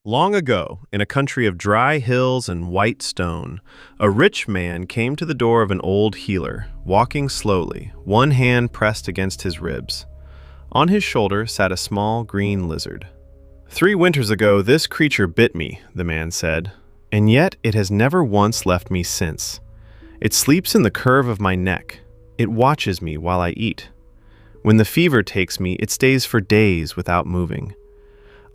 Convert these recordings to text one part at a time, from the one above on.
Long ago, in a country of dry hills and white stone, a rich man came to the door of an old healer, walking slowly, one hand pressed against his ribs. On his shoulder sat a small green lizard. 3 winters ago, this creature bit me, the man said, and yet it has never once left me since. It sleeps in the curve of my neck. It watches me while I eat. When the fever takes me, it stays for days without moving.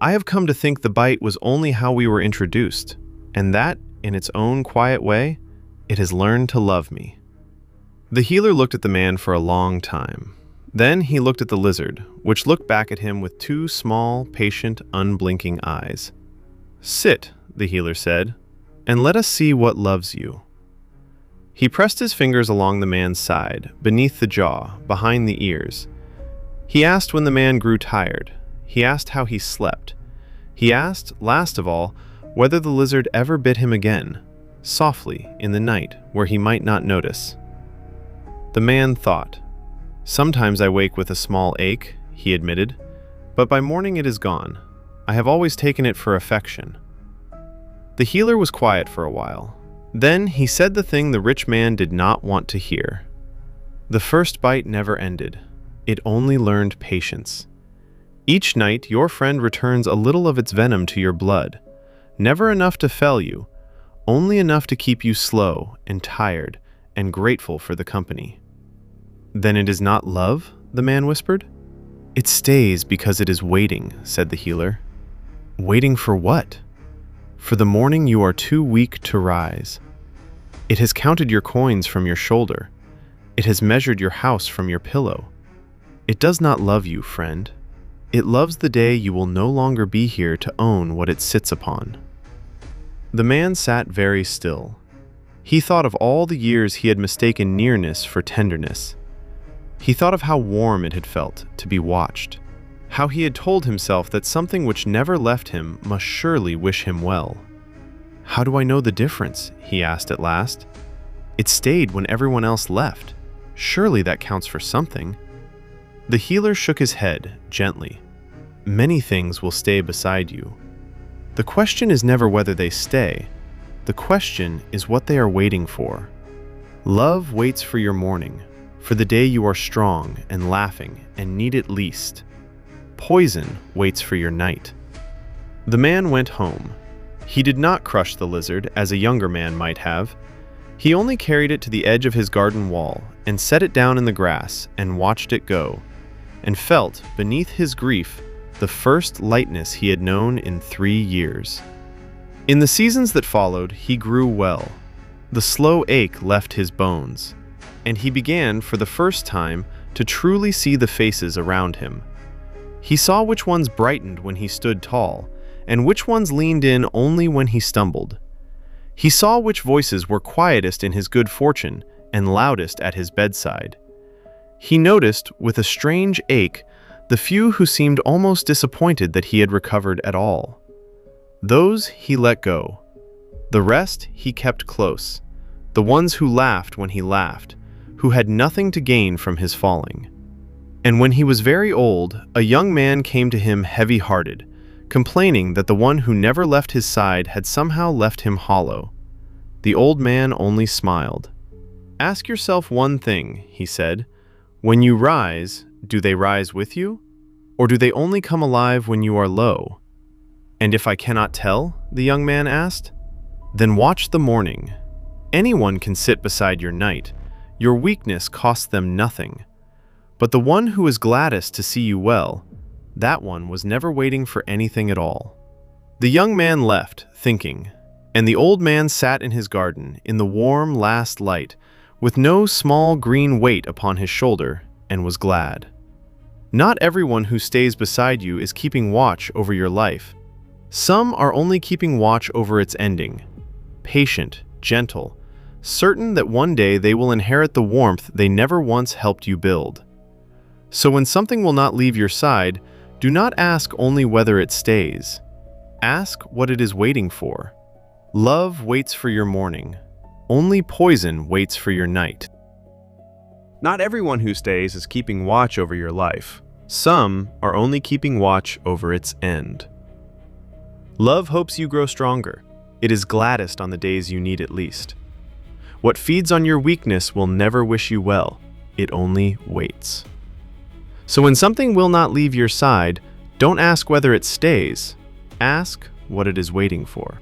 I have come to think the bite was only how we were introduced, and that, in its own quiet way, it has learned to love me. The healer looked at the man for a long time. Then he looked at the lizard, which looked back at him with 2 small, patient, unblinking eyes. "Sit," the healer said, "and let us see what loves you." He pressed his fingers along the man's side, beneath the jaw, behind the ears. He asked when the man grew tired. He asked how he slept. He asked, last of all, whether the lizard ever bit him again, softly, in the night, where he might not notice. The man thought. "Sometimes I wake with a small ache," he admitted, "but by morning it is gone. I have always taken it for affection." The healer was quiet for a while. Then he said the thing the rich man did not want to hear. The first bite never ended. It only learned patience. Each night, your friend returns a little of its venom to your blood. Never enough to fell you, only enough to keep you slow and tired and grateful for the company. "Then it is not love?" the man whispered. "It stays because it is waiting," said the healer. "Waiting for what?" "For the morning you are too weak to rise. It has counted your coins from your shoulder. It has measured your house from your pillow. It does not love you, friend. It loves the day you will no longer be here to own what it sits upon." The man sat very still. He thought of all the years he had mistaken nearness for tenderness. He thought of how warm it had felt to be watched, how he had told himself that something which never left him must surely wish him well. "How do I know the difference?" he asked at last. "It stayed when everyone else left. Surely that counts for something." The healer shook his head, gently. "Many things will stay beside you. The question is never whether they stay. The question is what they are waiting for. Love waits for your morning, for the day you are strong and laughing and need it least. Poison waits for your night." The man went home. He did not crush the lizard, as a younger man might have. He only carried it to the edge of his garden wall and set it down in the grass and watched it go, and felt, beneath his grief, the first lightness he had known in 3 years. In the seasons that followed, he grew well. The slow ache left his bones, and he began, for the first time, to truly see the faces around him. He saw which ones brightened when he stood tall, and which ones leaned in only when he stumbled. He saw which voices were quietest in his good fortune and loudest at his bedside. He noticed, with a strange ache, the few who seemed almost disappointed that he had recovered at all. Those he let go. The rest he kept close, the ones who laughed when he laughed, who had nothing to gain from his falling. And when he was very old, a young man came to him heavy-hearted, complaining that the one who never left his side had somehow left him hollow. The old man only smiled. "Ask yourself one thing," he said. "When you rise, do they rise with you? Or do they only come alive when you are low?" "And if I cannot tell?" the young man asked. "Then watch the morning. Anyone can sit beside your night. Your weakness costs them nothing. But the one who is gladdest to see you well, that one was never waiting for anything at all." The young man left, thinking, and the old man sat in his garden, in the warm last light, with no small green weight upon his shoulder, and was glad. Not everyone who stays beside you is keeping watch over your life. Some are only keeping watch over its ending, patient, gentle, certain that one day they will inherit the warmth they never once helped you build. So when something will not leave your side, do not ask only whether it stays. Ask what it is waiting for. Love waits for your morning. Only poison waits for your night. Not everyone who stays is keeping watch over your life. Some are only keeping watch over its end. Love hopes you grow stronger. It is gladdest on the days you need it least. What feeds on your weakness will never wish you well. It only waits. So when something will not leave your side, don't ask whether it stays. Ask what it is waiting for.